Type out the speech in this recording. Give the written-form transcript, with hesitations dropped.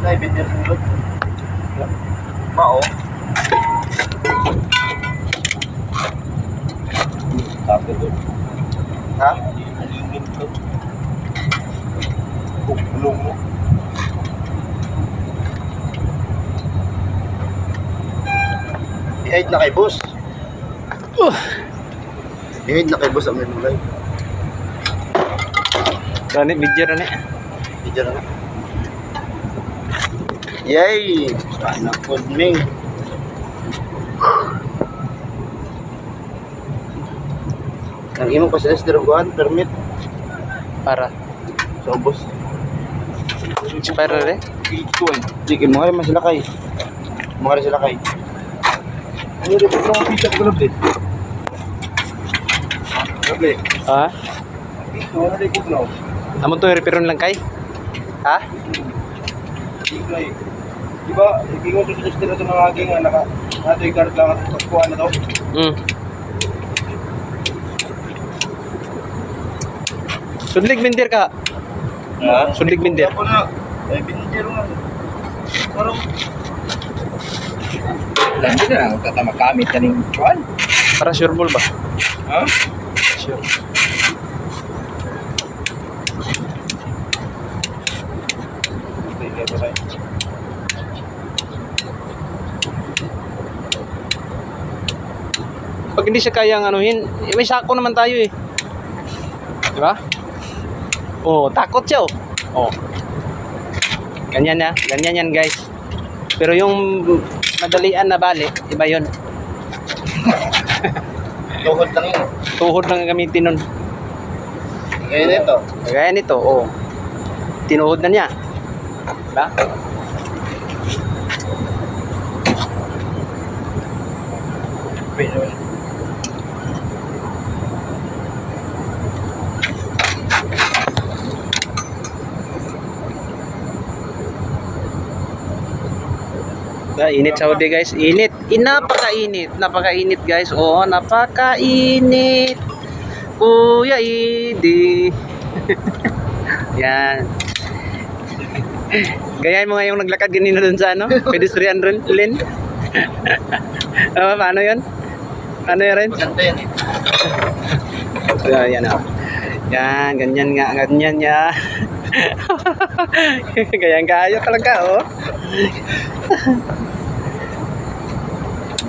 Naibindir mo doon. Mao. Sabi doon. Ha? Halingin to. Kulong mo. I-hide na kay boss. I-hide na kay boss ang memulay. Rani, video rani. Video na. Yay! Sana food ming. Ang imo pa sa S01 permit Para. sa boss. Para rin. Ito eh. Sige, mga rin sila kay. Mga rin sila kay. Ano rin po mga pizza ko labit? Labit. Ha? Ito, ano rin ko na? Amo to reparon lang kay? Ha? Diba, ikingon to sa estilo ito ng aking anak. Ato yung card lang at pagkuha na to. Sudlig bindir ka. Ha? Sudlig bindir. Ako na. Ay, bindir nga. Parang... Landi na lang, tatamakamit ka ng kuhan. Para sure ball ba? Ha? Sure. Pag hindi siya kayang anuhin, may sako naman tayo eh. Di ba? Oh, takot siya oh. Oh. Ganyan na, ganyan yan guys. Pero yung madalian na bali, iba yun. Tuhod lang yun. Tuhod lang ang gamitin nun. Ngayon ito. Kagaya nito, oh. Tinuhod na niya. Diba? Init Saudi guys, init. Napakainit, napakainit guys. Oh, napakainit. Kuya Idi. Yan. Gayahin mo nga yung naglakad ganina dun sa ano? Pedestrian lane. Paano yun? Ano yun rin? Maganda yan eh. Yan o. Yan, ganyan nga, ganyan niya. Ganyan kaayo talaga oh.